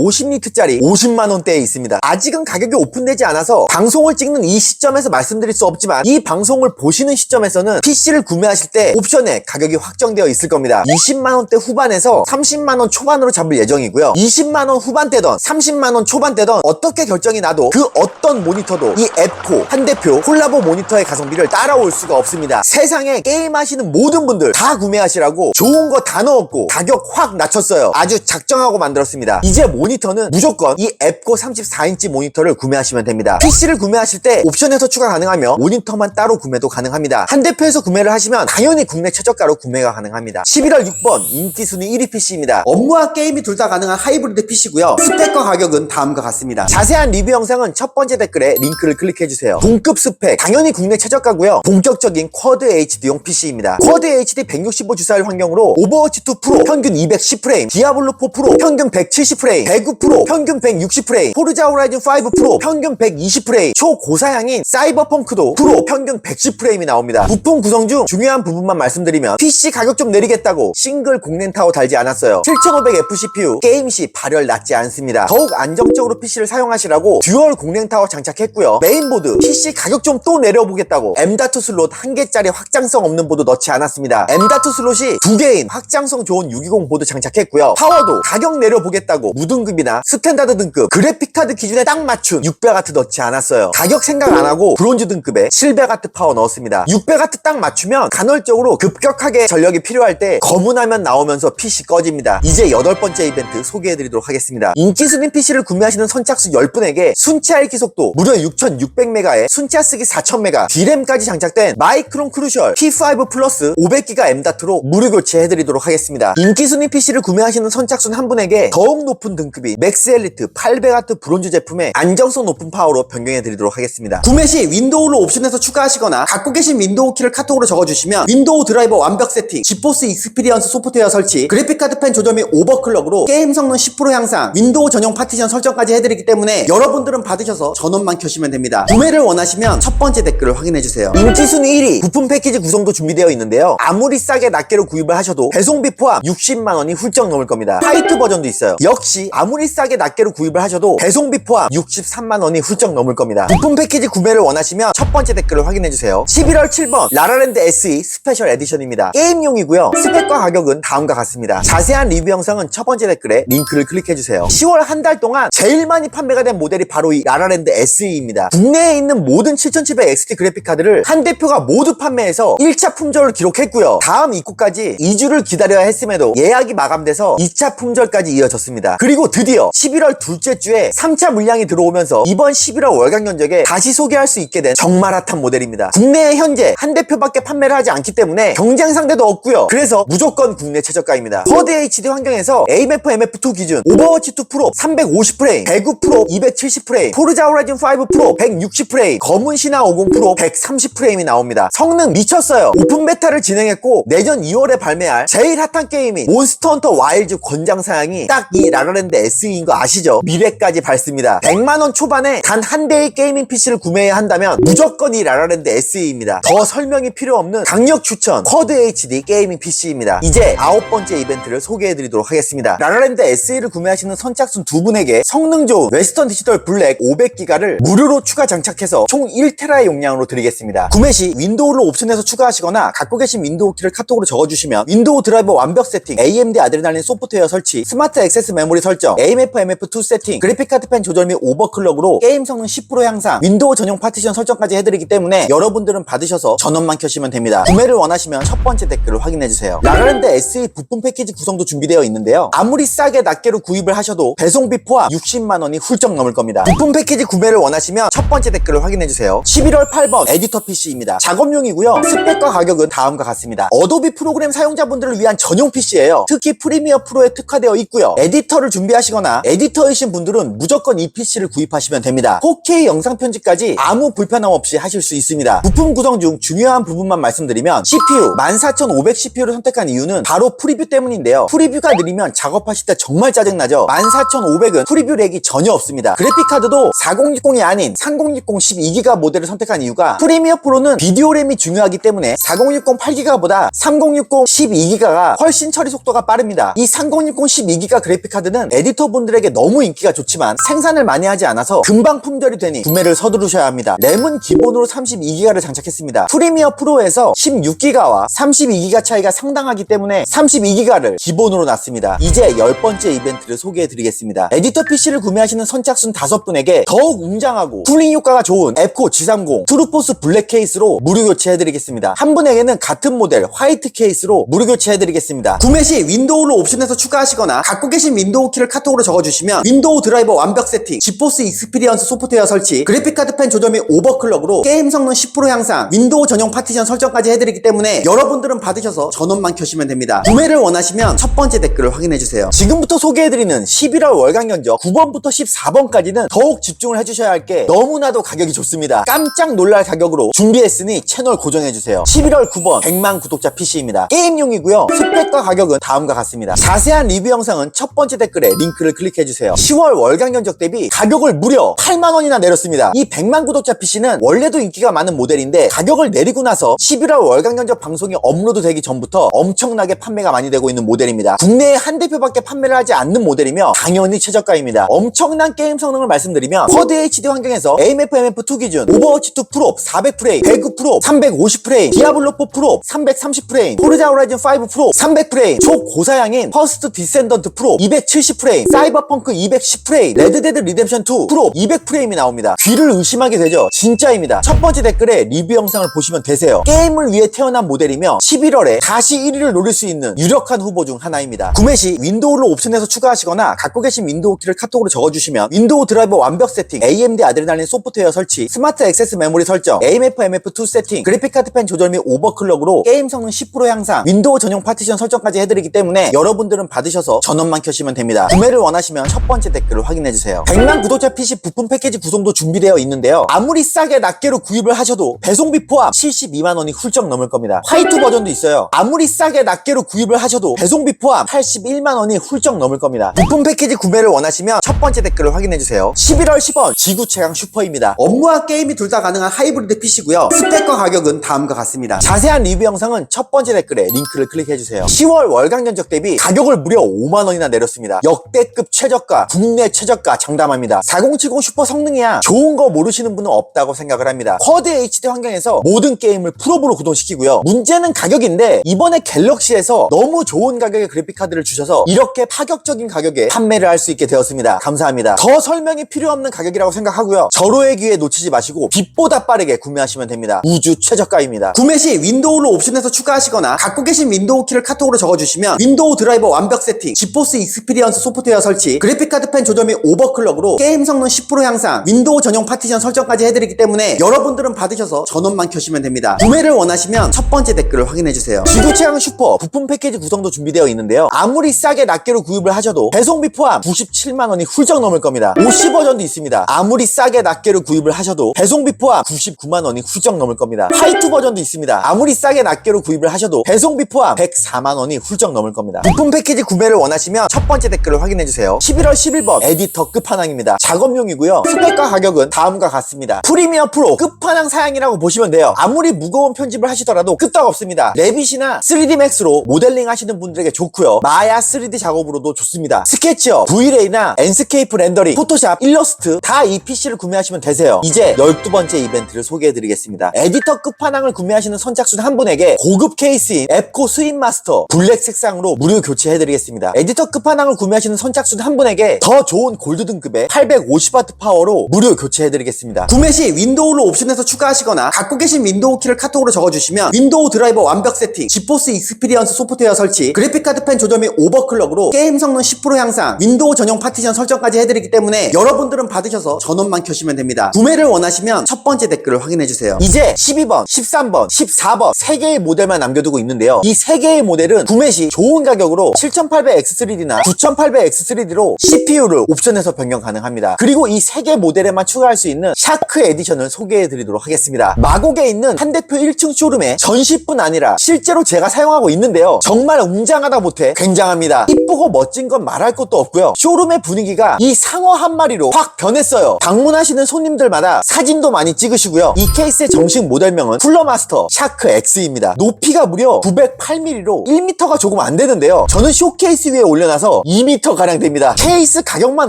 350니트짜리 50만원대에 있습니다. 아직은 가격이 오픈되지 않아서 방송을 찍는 이 시점에서 말씀드릴 수 없지만 이 방송을 보시는 시점에서는 PC를 구매하실 때 옵션에 가격이 확정되어 있을 겁니다. 20만원대 후반에서 30만원 초반으로 잡을 예정이고요. 20만원 후반대던 30만원 초반대던 어떻게 결정이 나도 그 어떤 모니터도 이 에코 한 대표 콜라보 모니터의 가성비를 따라올 수가 없습니다. 세상에 게임하시는 모든 분들 다 구매하시라고 좋은 거 다 넣었고 가격 확 낮췄어요. 아주 작정하고 만들었습니다. 이제 모니터는 무조건 이 앱코 34인치 모니터를 구매하시면 됩니다. PC를 구매하실 때 옵션에서 추가 가능하며 모니터만 따로 구매도 가능합니다. 한 대표에서 구매를 하시면 당연히 국내 최저가로 구매가 가능합니다. 11월 6번 인기 순위 1위 PC입니다. 업무와 게임이 둘 다 가능한 하이브리드 PC고요. 스펙과 가격은 다음과 같습니다. 자세한 리뷰 영상은 첫 번째 댓글에 링크를 클릭해주세요. 동급 스펙 당연히 국내 최저가고요. 본격적인 쿼드 HD용 PC입니다. 쿼드 HD 165 주사율 환경으로 오버워치 2 프로 평균 210프레임, 디아블로 4 프로 평균 170프레임, 배그 프로 평균 160프레임, 포르자 호라이즌 5 프로 평균 120프레임, 초고사양인 사이버펑크도 프로 평균 110프레임이 나옵니다. 부품 구성 중 중요한 부분만 말씀드리면 PC 가격 좀 내리겠다고 싱글 공랭타워 달지 않았어요. 7500F CPU 게임 시 발열 낮지 않습니다. 더욱 안정적으로 PC를 사용하시라고 듀얼 공랭타워 장착했고요. 메인보드 PC 가격 좀 또 내려보겠다고 M.2 슬롯 1개짜리 확장성 없는 보드 넣지 않았습니다. M.2 슬롯이 2개인 확장성 좋은 620 보드 장착했고요. 파워도 가격 내려보겠다고 무등급이나 스탠다드 등급 그래픽카드 기준에 딱 맞춘 600W 넣지 않았어요. 가격 생각 안하고 브론즈 등급에 700W 파워 넣었습니다. 600W 딱 맞추면 간헐적으로 급격하게 전력이 필요할 때 검은 화면 나오면서 PC 꺼집니다. 축하드립니다. 이제 8번째 이벤트 소개해드리도록 하겠습니다. 인기 순위 PC를 구매하시는 선착순 10분에게 순차 읽기 속도 무려 6600메가에 순차 쓰기 4000메가, D램까지 장착된 마이크론 크루셜 P5 플러스 500기가 M.2로 무료 교체해드리도록 하겠습니다. 인기 순위 PC를 구매하시는 선착순 한 분에게 더욱 높은 등급인 맥스 엘리트 800W 브론즈 제품의 안정성 높은 파워로 변경해드리도록 하겠습니다. 구매 시 윈도우를 옵션에서 추가하시거나 갖고 계신 윈도우 키를 카톡으로 적어주시면 윈도우 드라이버 완벽 세팅, 지포스 익스피리언스 소프트웨어 설치, 그래픽카드 펜 조절 및 오버클럭으로 게임 성능 10% 향상, 윈도우 전용 파티션 설정까지 해드리기 때문에 여러분들은 받으셔서 전원만 켜시면 됩니다. 구매를 원하시면 첫 번째 댓글을 확인해주세요. 인기 순위 1위 부품 패키지 구성도 준비되어 있는데요. 아무리 싸게 낱개로 구입을 하셔도 배송비 포함 60만원이 훌쩍 넘을 겁니다. 화이트 버전도 있어요. 역시 아무리 싸게 낱개로 구입을 하셔도 배송비 포함 63만원이 훌쩍 넘을 겁니다. 부품 패키지 구매를 원하시면 첫 번째 댓글을 확인해주세요. 11월 7번 라라랜드 SE 스페셜 에디션입니다. 게임용이고요. 스펙과 가격은 다음과 같습니다. 자세한 리뷰 영상은 첫 번째 댓글에 링크를 클릭해주세요. 10월 한 달 동안 제일 많이 판매가 된 모델이 바로 이 라라랜드 SE입니다. 국내에 있는 모든 7700 XT 그래픽카드를 한 대표가 모두 판매해서 1차 품절을 기록했고요. 다음 입고까지 2주를 기다려야 했음에도 예약이 마감돼서 2차 품절까지 이어졌습니다. 그리고 드디어 11월 둘째 주에 3차 물량이 들어오면서 이번 11월 월간 견적에 다시 소개할 수 있게 된 정말 핫한 모델입니다. 국내에 현재 한 대표밖에 판매를 하지 않기 때문에 경쟁 상대도 없고요. 그래서 무조건 국내 최저가입니다. 쿼드 HD 환경에서 AMF MF2 기준 오버워치 2 프로 350프레임, 배구 프로 270프레임, 포르자 호라이즌 5 프로 160프레임, 검은 신화 50 프로 130프레임이 나옵니다. 성능 미쳤어요. 오픈 베타를 진행했고 내년 2월에 발매할 제일 핫한 게임인 몬스터 헌터 와일즈 권장 사양이 딱 이 라라랜드 SE인 거 아시죠? 미래까지 밝습니다. 100만원 초반에 단 한 대의 게이밍 PC를 구매해야 한다면 무조건 이 라라랜드 SE입니다. 더 설명이 필요 없는 강력 추천 쿼드 HD 게이밍 PC입니다. 이제 9번째 이벤트를 소개해드리도록 하겠습니다. 라라랜드 SE를 구매하시는 선착순 두 분에게 성능 좋은 웨스턴 디지털 블랙 500기가를 무료로 추가 장착해서 총 1테라의 용량으로 드리겠습니다. 구매 시 윈도우를 옵션에서 추가하시거나 갖고 계신 윈도우 키를 카톡으로 적어주시면 윈도우 드라이버 완벽 세팅, AMD 아드레날린 소프트웨어 설치, 스마트 액세스 메모리 설정, AMF MF2 세팅, 그래픽카드 펜 조절 및 오버클럭으로 게임 성능 10% 향상, 윈도우 전용 파티션 설정까지 해드리기 때문에 여러분들은 받으셔서 전원만 켜시면 됩니다. 구매를 원하시면 첫 번째 댓글을 확인해주세요. 라라랜드 SE 부품 패키지 구성도 준비되어 있는데요. 아무리 싸게 낱개로 구입을 하셔도 배송비 포함 60만원이 훌쩍 넘을 겁니다. 부품 패키지 구매를 원하시면 첫 번째 댓글을 확인해주세요. 11월 8번 에디터 PC입니다. 작업용이고요. 스펙과 가격은 다음과 같습니다. 어도비 프로그램 사용자분들을 위한 전용 PC예요. 특히 프리미어 프로에 특화되어 있고요. 에디터를 준비하시거나 에디터이신 분들은 무조건 이 PC를 구입하시면 됩니다. 4K 영상 편집까지 아무 불편함 없이 하실 수 있습니다. 부품 구성 중 중요한 부분만 말씀드리면 CPU 14500 CPU를 선택한 이유는 바로 프리뷰 때문인데요. 프리뷰가 느리면 작업하실 때 정말 짜증나죠. 14500은 프리뷰 렉이 전혀 없습니다. 그래픽카드도 4060이 아닌 3060 12기가 모델을 선택한 이유가 프리미어 프로는 비디오 램이 중요하기 때문에 4060 8기가보다 3060 12기가가 훨씬 처리 속도가 빠릅니다. 이 3060 12기가 그래픽카드는 에디터 분들에게 너무 인기가 좋지만 생산을 많이 하지 않아서 금방 품절이 되니 구매를 서두르셔야 합니다. 램은 기본으로 32기가를 장착했습니다. 프리미어 프로에서 16기가와 32기가 차이가 상당하기 때문에 32기가를 기본으로 놨습니다. 이제 10번째 이벤트를 소개해드리겠습니다. 에디터 PC를 구매하시는 선착순 5분에게 더욱 웅장하고 쿨링 효과가 좋은 앱코 G30 트루포스 블랙 케이스로 무료 교체해드리겠습니다. 한 분에게는 같은 모델 화이트 케이스로 무료 교체해드리겠습니다. 구매 시 윈도우를 옵션에서 추가하시거나 갖고 계신 윈도우 키를 카톡으로 적어주시면 윈도우 드라이버 완벽 세팅, 지포스 익스피리언스 소프트웨어 설치, 그래픽카드 펜 조절 및 오버클럭으로 게임 성능 10% 향상, 윈도우 전용 파티션 설정까지 해드리기 때문에 여러분들은 받으셔서 전원만 켜시면 됩니다. 구매를 원하시면 첫 번째 댓글을 확인해주세요. 지금부터 소개해드리는 11월 월간 견적 9번부터 14번까지는 더욱 집중을 해주셔야 할 게 너무나도 가격이 좋습니다. 깜짝 놀랄 가격으로 준비했으니 채널 고정해주세요. 11월 9번 100만 구독자 PC입니다. 게임용이고요. 스펙과 가격은 다음과 같습니다. 자세한 리뷰 영상은 첫 번째 댓글에 링크를 클릭해주세요. 10월 월간 견적 대비 가격을 무려 8만원이나 내렸습니다. 이 100만 구독자 PC는 원래도 인기가 많은 모델인데 가격을 내리고 나서 11월 월간 견적 방송이 업로드 되기 전부터 엄청나게 판매가 많이 되고 있는 모델입니다. 국내에 한 대표밖에 판매를 하지 않는 모델이며 당연히 최저가입니다. 엄청난 게임 성능을 말씀드리면 쿼드 HD 환경에서 AMF MF2 기준 오버워치 2 프로 400프레임, 배그 프로 350프레임, 디아블로 4 프로 330프레임, 포르자 호라이즌 5 프로 300프레임, 초고사양인 퍼스트 디센던트 프로 270프레임, 사이버펑크 210프레임, 레드데드 리뎀션 2 프로 200프레임이 나옵니다. 귀를 의심하게 되죠? 진짜입니다. 첫 번째 댓글에 리뷰 영상을 보시면 되세요. 게임을 위해 태어난 모델이며 11월에 다시 1위를 노릴 수 있는 유력한 후보 중 하나입니다. 구매 시 윈도우를 옵션에서 추가하시거나 갖고 계신 윈도우 키를 카톡으로 적어주시면 윈도우 드라이버 완벽 세팅, AMD 아드레날린 소프트웨어 설치, 스마트 액세스 메모리 설정, AMF MF2 세팅, 그래픽카드 펜 조절 및 오버클럭으로 게임 성능 10% 향상, 윈도우 전용 파티션 설정까지 해드리기 때문에 여러분들은 받으셔서 전원만 켜시면 됩니다. 구매를 원하시면 첫 번째 댓글을 확인해주세요. 100만 구독자 PC 부품 패키지 구성도 준비되어 있는데요. 아무리 싸게 낱개로 구입을 하셔도 배송비 포함 72만 원이 훌쩍 넘을 겁니다. 화이트 버전도 있어요. 아무리 싸게 낱개로 구입을 하셔도 배송비 포함 81만 원이 훌쩍 넘을 겁니다. 부품 패키지 구매를 원하시면 첫 번째 댓글을 확인해주세요. 11월 10원 지구 최강 슈퍼입니다. 업무와 게임이 둘 다 가능한 하이브리드 PC고요. 스펙과 가격은 다음과 같습니다. 자세한 리뷰 영상은 첫 번째 댓글에 링크를 클릭해주세요. 10월 월간 견적 대비 가격을 무려 5만 원이나 내렸습니다. 역대급 최저가, 국내 최저가 장담합니다. 4070 슈퍼 성능이야 좋은 거 모르시는 분은 없다고 생각을 합니다. 쿼드 HD 환경에서 모든 게임을 프로브로 구동시키고요. 문제는 가격인데 이번에 갤럭시에서 너무 좋은 가격의 그래픽카드를 주셔서 이렇게 파격적인 가격에 판매를 할 수 있게 되었습니다. 감사합니다. 더 설명이 필요 없는 가격이라고 생각하고요. 절호의 기회 놓치지 마시고 빛보다 빠르게 구매하시면 됩니다. 우주 최저가입니다. 구매 시 윈도우를 옵션에서 추가하시거나 갖고 계신 윈도우 키를 카톡으로 적어주시면 윈도우 드라이버 완벽 세팅, 지포스 익스피리언스 소프트웨어 설치, 그래픽카드 펜 조절 및 오버클럭으로 게임 성능 10% 향상, 윈도우 전용 파티션 설정까지 해드리기 때문에 여러분들은 받으셔서 전원만 켜시면 됩니다. 구매를 원하시면 첫 번째 댓글을 확인해주세요. 지구 최강 슈퍼 부품 패키지 구성도 준비되어 있는데요. 아무리 싸게 낱개로 구입을 하셔도 배송비 포함 97만 원이 훌쩍 넘을 겁니다. 50 버전도 있습니다. 아무리 싸게 낱개로 구입을 하셔도 배송비 포함 99만 원이 훌쩍 넘을 겁니다. 화이트 버전도 있습니다. 아무리 싸게 낱개로 구입을 하셔도 배송비 포함 104만 원이 훌쩍 넘을 겁니다. 부품 패키지 구매를 원하시면 첫 번째 댓글을 확인해주세요. 11월 11번 에디터 끝판왕입니다. 작업용이고요. 스펙과 가격은 다음과 같습니다. 프리미어 프로 끝판왕 사양이라고 보시면 돼요. 아무리 무거운 편집을 하시더라도 끄떡없습니다. 레빗이나 3D 맥스로 모델링 하시는 분들에게 좋고요. 마야 3D 작업으로도 좋습니다. 스케치업, V-Ray나 엔스케이프 렌더링, 포토샵, 일러스트 다 이 PC를 구매하시면 되세요. 이제 12번째 이벤트를 소개해드리겠습니다. 에디터 끝판왕을 구매하시는 선착순 한 분에게 고급 케이스인 앱코 스윙마스터 블랙 색상으로 무료 교체해드리겠습니다. 에디터 끝판왕을 구매하시는 선착순 한 분에게 더 좋은 골드 등급의 850W 파워로 무료 교체해드리겠습니다. 구매 시 윈도우를 옵션에서 추가하시거나 갖고 계신 윈도우 키를 카톡으로 적어주시면 윈도우 드라이버 완벽 세팅, 지포스 익스피리언스 소프트웨어 설치, 그래픽카드 펜 조절 및 오버클럭으로 게임 성능 10% 향상, 윈도우 전용 파티션 설정까지 해드리기 때문에 여러분들은 받으셔서 전원만 켜시면 됩니다. 구매를 원하시면 첫 번째 댓글을 확인해주세요. 이제 12번, 13번, 14번 3개의 모델만 남겨두고 있는데요. 이 3개의 모델은 구매 시 좋은 가격으로 7800X3D나 9800X3D로 CPU를 옵션에서 변경 가능합니다. 그리고 이 3개 모델에만 추가할 수 있는 샤크 에디션을 소개해드리도록 하겠습니다. 마곡에 있는 한 대표 1층 쇼룸에 전시뿐 아니라 실제로 제가 사용하고 있는데요. 정말 웅장하다 못해 굉장합니다. 이쁘고 멋진 건 말할 것도 없고요. 쇼룸의 분위기가 이 상어 한 마리로 확 변했어요. 방문하시는 손님들마다 사진도 많이 찍으시고요. 이 케이스의 정식 모델명은 쿨러마스터 샤크 X입니다. 높이가 무려 908mm로 1m가 조금 안 되는데요. 저는 쇼케이스 위에 올려놔서 2m 가량 됩니다. 케이스 가격만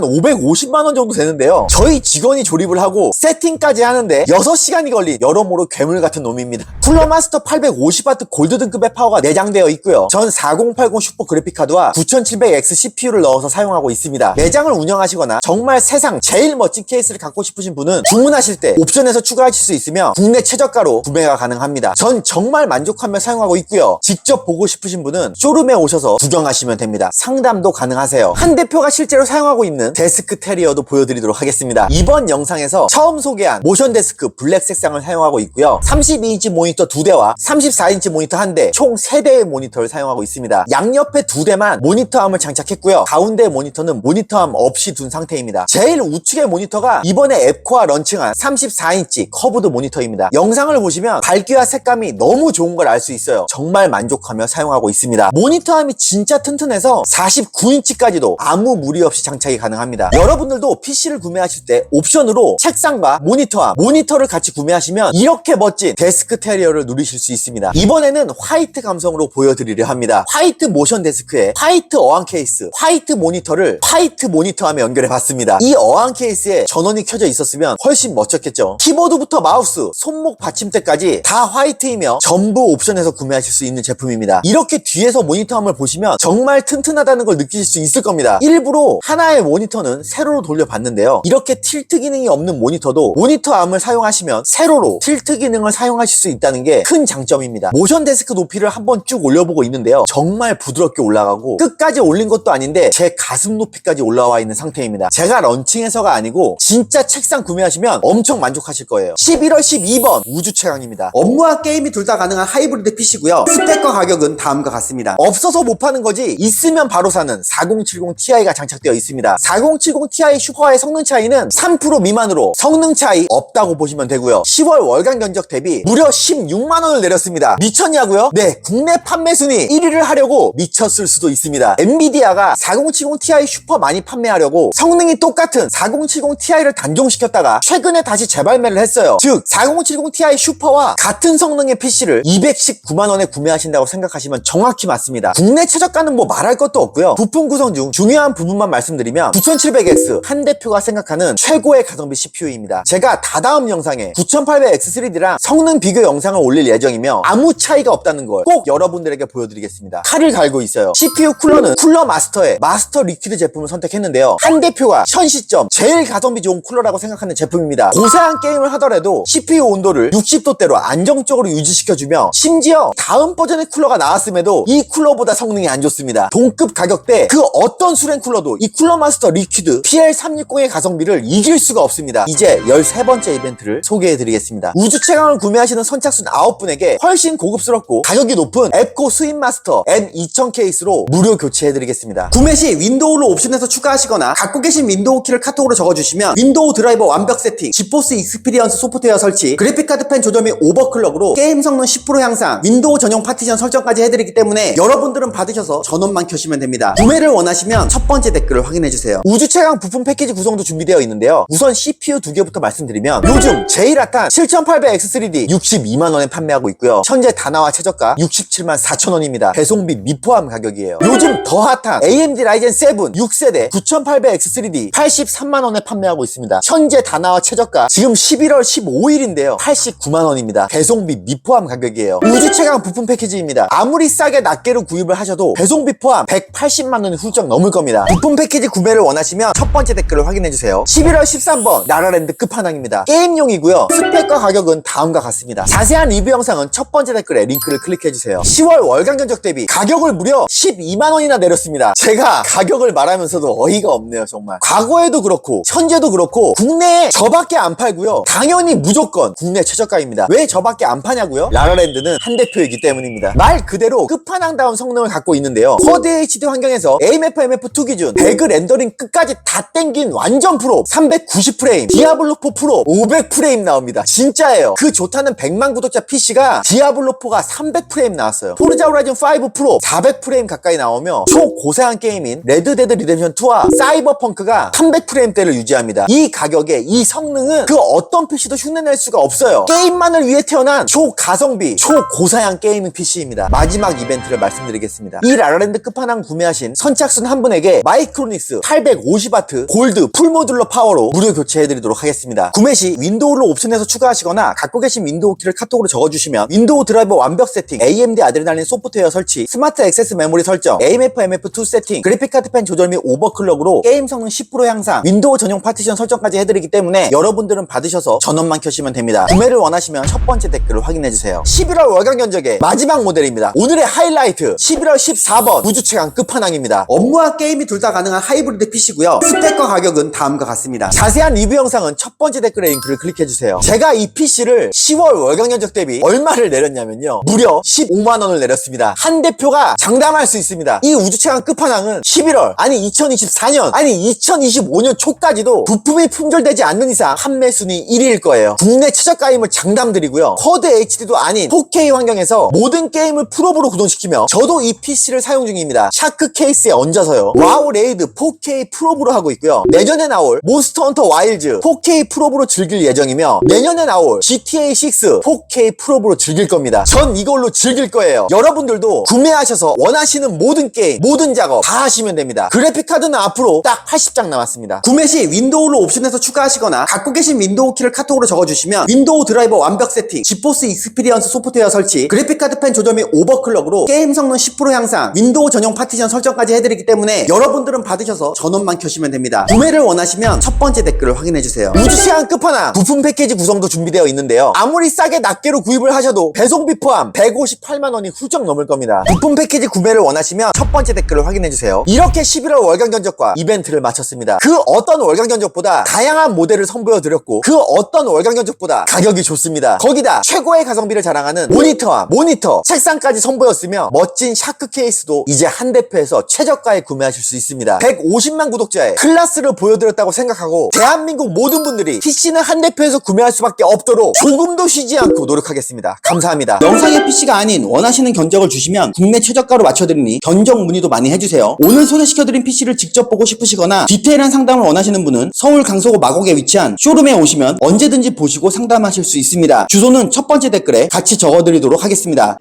550만 원 정도 되는데요. 저희 직원이 조립을 하고 세팅까지 하는데 6시간이 걸린 여러모로 괴물 같은 놈입니다. 쿨러마스터 850W 골드 등급의 파워가 내장되어 있고요. 전 4080 슈퍼 그래픽카드와 9700X CPU를 넣어서 사용하고 있습니다. 매장을 운영하시거나 정말 세상 제일 멋진 케이스를 갖고 싶으신 분은 주문하실 때 옵션에서 추가하실 수 있으며 국내 최저가로 구매가 가능합니다. 전 정말 만족하며 사용하고 있고요. 직접 보고 싶으신 분은 쇼룸에 오셔서 구경하시면 됩니다. 상담도 가능하세요. 한 대표가 실제로 사용하고 있는 데스크 테리어도 보여드리도록 하겠습니다. 이번 영상에서 처음 소개한 모션 데스크 블랙 색상을 사용하고 있고요. 32인치 모니터 2대와 34인치 모니터 1대 총 3대의 모니터를 사용하고 있습니다. 양옆에 2대만 모니터암을 장착했고요. 가운데 모니터는 모니터암 없이 둔 상태입니다. 제일 우측의 모니터가 이번에 앱코어 런칭한 34인치 커브드 모니터입니다. 영상을 보시면 밝기와 색감이 너무 좋은 걸 알 수 있어요. 정말 만족하며 사용하고 있습니다. 모니터암이 진짜 튼튼해서 49인치까지도 아무 무리 없이 장착이 가능합니다. 여러분들도 PC를 구매하실 때 옵션으로 책상과 모니터암, 모니터를 같이 구매하시면 이렇게 멋진 데스크 테리어를 누리실 수 있습니다. 이번에는 화이트 감성으로 보여드리려 합니다. 화이트 모션 데스크에 화이트 어항 케이스, 화이트 모니터를 화이트 모니터암에 연결해 봤습니다. 이 어항 케이스에 전원이 켜져 있었으면 훨씬 멋졌겠죠. 키보드부터 마우스, 손목 받침대까지 다 화이트이며 전부 옵션에서 구매하실 수 있는 제품입니다. 이렇게 뒤에서 모니터암을 보시면 정말 튼튼하다는 걸 느끼실 수 있을 겁니다. 일부러 하나의 모니터는 세로로 돌려봤는데요. 이렇게 틸트 기능이 없는 모니터도 모니터암을 사용하시면 세로로 틸트 기능을 사용하실 수 있다는 게 큰 장점입니다. 모션 데스크 높이를 한번 쭉 올려보고 있는데요. 정말 정말 부드럽게 올라가고 끝까지 올린 것도 아닌데 제 가슴 높이까지 올라와 있는 상태입니다. 제가 런칭해서가 아니고 진짜 책상 구매하시면 엄청 만족하실 거예요. 11월 12번 우주 최강입니다. 업무와 게임이 둘 다 가능한 하이브리드 PC고요. 스펙과 가격은 다음과 같습니다. 없어서 못 파는 거지 있으면 바로 사는 4070 Ti가 장착되어 있습니다. 4070 Ti 슈퍼와의 성능 차이는 3% 미만으로 성능 차이 없다고 보시면 되고요. 10월 월간 견적 대비 무려 16만원을 내렸습니다. 미쳤냐고요? 네, 국내 판매 순위 1위를 하려고 미쳤을 수도 있습니다. 엔비디아가 4070 Ti 슈퍼 많이 판매하려고 성능이 똑같은 4070 Ti를 단종시켰다가 최근에 다시 재발매를 했어요. 즉 4070 Ti 슈퍼와 같은 성능의 PC를 219만원에 구매하신다고 생각하시면 정확히 맞습니다. 국내 최저가는 뭐 말할 것도 없고요. 부품 구성 중 중요한 부분만 말씀드리면 9700X 한 대표가 생각하는 최고의 가성비 CPU입니다. 제가 다다음 영상에 9800X3D랑 성능 비교 영상을 올릴 예정이며 아무 차이가 없다는 걸 꼭 여러분들에게 보여드리겠습니다. 칼을 갈고 있어요. CPU 쿨러는 쿨러 마스터의 마스터 리퀴드 제품을 선택했는데요. 한 대표가 현 시점 제일 가성비 좋은 쿨러라고 생각하는 제품입니다. 고사양 게임을 하더라도 CPU 온도를 60도대로 안정적으로 유지시켜주며 심지어 다음 버전의 쿨러가 나왔음에도 이 쿨러보다 성능이 안 좋습니다. 동급 가격대 그 어떤 수랭 쿨러도 이 쿨러 마스터 리퀴드 PL360의 가성비를 이길 수가 없습니다. 이제 13번째 이벤트를 소개해드리겠습니다. 우주 최강을 구매하시는 선착순 9분에게 훨씬 고급스럽고 가격이 높은 앱코 스윗마스터 M2000 케이스로 무료 교체해드리겠습니다. 구매 시 윈도우로 옵션에서 추가하시거나 갖고 계신 윈도우 키를 카톡으로 적어주시면 윈도우 드라이버 완벽 세팅, 지포스 익스피리언스 소프트웨어 설치, 그래픽카드 펜 조절 및 오버클럭으로 게임 성능 10% 향상, 윈도우 전용 파티션 설정까지 해드리기 때문에 여러분들은 받으셔서 전원만 켜시면 됩니다. 구매를 원하시면 첫 번째 댓글을 확인해주세요. 우주 최강 부품 패키지 구성도 준비되어 있는데요. 우선 CPU 두 개부터 말씀드리면 요즘 제일 핫한 7800X3D 62만원에 판매하고 있고요. 현재 다나와 최저가 67만 4천원입니다. 배송비 미포함 가격이에요. 요즘 더 핫한 AMD 라이젠 7 6세대 9800X3D 83만원에 판매하고 있습니다. 현재 다나와 최저가 지금 11월 15일인데요. 89만원입니다. 배송비 미포함 가격이에요. 우주 최강 부품 패키지입니다. 아무리 싸게 낱개로 구입을 하셔도 배송비 포함 180만원이 훌쩍 넘을 겁니다. 부품 패키지 구매를 원하시면 첫 번째 댓글을 확인해주세요. 11월 13번 라라랜드 끝판왕입니다. 게임용이고요. 스펙과 가격은 다음과 같습니다. 자세한 리뷰 영상은 첫 번째 댓글에 링크를 클릭해주세요. 10월 월간 견적 대비 가격을 무려 12만원이나 내렸습니다. 제가 가격을 말하면서도 어이가 없네요. 정말 과거에도 그렇고 현재도 그렇고 국내에 저밖에 안 팔고요. 당연히 무조건 국내 최저가입니다. 왜 저밖에 안 파냐고요? 라라랜드는 한 대표이기 때문입니다. 말 그대로 끝판왕다운 성능을 갖고 있는데요. 쿼드 HD 환경에서 AMF/MF2 기준 배그 렌더링 끝까지 다 땡긴 완전 프로 390프레임, 디아블로4 프로 500프레임 나옵니다. 진짜예요. 그 좋다는 100만 구독자 PC가 디아블로4가 300프레임 나왔어요. 포르자 호라이즌 5 프로 400프레임 가까이 나오며 초고사양 게임인 레드데드 리뎀션 2와 사이버펑크가 300프레임대를 유지합니다. 이 가격에 이 성능은 그 어떤 PC도 흉내낼 수가 없어요. 게임만을 위해 태어난 초가성비 초고사양 게이밍 PC입니다. 마지막 이벤트를 말씀드리겠습니다. 이 라라랜드 끝판왕 구매하신 선착순 한 분에게 마이크로닉스 850W 골드 풀모듈러 파워로 무료 교체해드리도록 하겠습니다. 구매 시 윈도우를 옵션에서 추가하시거나 갖고 계신 윈도우 키를 카톡으로 적어주시면 윈도우 드라이버 완벽 세팅, AMD 아드레날린 소프트웨어 설치, 스마트 액세스 메모리 설정, AMF/MF2 세팅, 그래픽카드 펜 조절 및 오버클럭으로 게임 성능 10% 향상, 윈도우 전용 파티션 설정까지 해드리기 때문에 여러분들은 받으셔서 전원만 켜시면 됩니다. 구매를 원하시면 첫 번째 댓글을 확인해주세요. 11월 월간 견적의 마지막 모델입니다. 오늘의 하이라이트 11월 14번 우주 최강 끝판왕입니다. 업무와 게임이 둘 다 가능한 하이브리드 PC고요. 스펙과 가격은 다음과 같습니다. 자세한 리뷰 영상은 첫 번째 댓글에 링크를 클릭해주세요. 제가 이 PC를 10월 월간 견적 대비 얼마를 내렸냐면요. 무려 15만원을 내렸습니다. 한 대표가 장담할 수 있습니다. 이 우주 최강 끝판왕은 11월 아니 2024년 아니 2025년 초까지도 부품이 품절되지 않는 이상 판매 순위 1위일 거예요. 국내 최저가임을 장담드리고요. 쿼드 HD도 아닌 4K 환경에서 모든 게임을 풀업으로 구동시키며 저도 이 PC를 사용 중입니다. 샤크 케이스에 얹어서요. 와우 레이드 4K 풀업으로 하고 있고요. 내년에 나올 몬스터 헌터 와일즈 4K 풀업으로 즐길 예정이며 내년에 나올 GTA6 4K 풀업으로 즐길 겁니다. 전 이걸로 즐길 거예요. 여러분들도 구매하셔서 원하시는 모든 게임, 모든 작업 다 하시면 됩니다. 그래픽카드는 앞으로 딱 80장 남았습니다. 구매 시 윈도우를 옵션에서 추가하시거나 갖고 계신 윈도우 키를 카톡으로 적어주시면 윈도우 드라이버 완벽 세팅, 지포스 익스피리언스 소프트웨어 설치, 그래픽카드 펜 조절 및 오버클럭으로 게임 성능 10% 향상, 윈도우 전용 파티션 설정까지 해드리기 때문에 여러분들은 받으셔서 전원만 켜시면 됩니다. 구매를 원하시면 첫 번째 댓글을 확인해주세요. 우주 최강 끝판왕 부품 패키지 구성도 준비되어 있는데요. 아무리 싸게 낱개로 구입을 하셔도 배송비 포함 158만원이 훌쩍 넘을 겁니다. 부품 패키지 구매를 원하시면 첫 번째 댓글을 확인해주세요. 이렇게 11월 월간 견적과 이벤트를 마쳤습니다. 그 어떤 월간 견적보다 다양한 모델을 선보여드렸고 그 어떤 월간 견적보다 가격이 좋습니다. 거기다 최고의 가성비를 자랑하는 모니터와 모니터, 책상까지 선보였으며 멋진 샤크 케이스도 이제 한대표에서 최저가에 구매하실 수 있습니다. 150만 구독자의 클래스를 보여드렸다고 생각하고 대한민국 모든 분들이 PC는 한대표에서 구매할 수밖에 없도록 조금도 쉬지 않고 노력하겠습니다. 감사합니다. 영상의 PC가 아닌 원하시는 견적을 주시면 국내 최저가로 맞춰드리니 견적 문의도 많이 해주세요. 오늘 소개시켜드린 PC를 직접 보고 싶으시거나 디테일한 상담을 원하시는 분은 서울 강서구 마곡에 위치한 쇼룸에 오시면 언제든지 보시고 상담하실 수 있습니다. 주소는 첫 번째 댓글에 같이 적어드리도록 하겠습니다.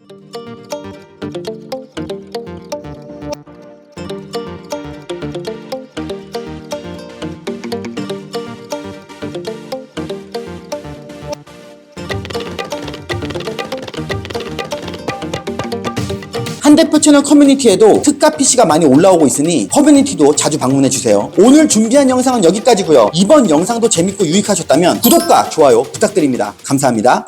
한대표 채널 커뮤니티에도 특가 PC가 많이 올라오고 있으니 커뮤니티도 자주 방문해주세요. 오늘 준비한 영상은 여기까지고요. 이번 영상도 재밌고 유익하셨다면 구독과 좋아요 부탁드립니다. 감사합니다.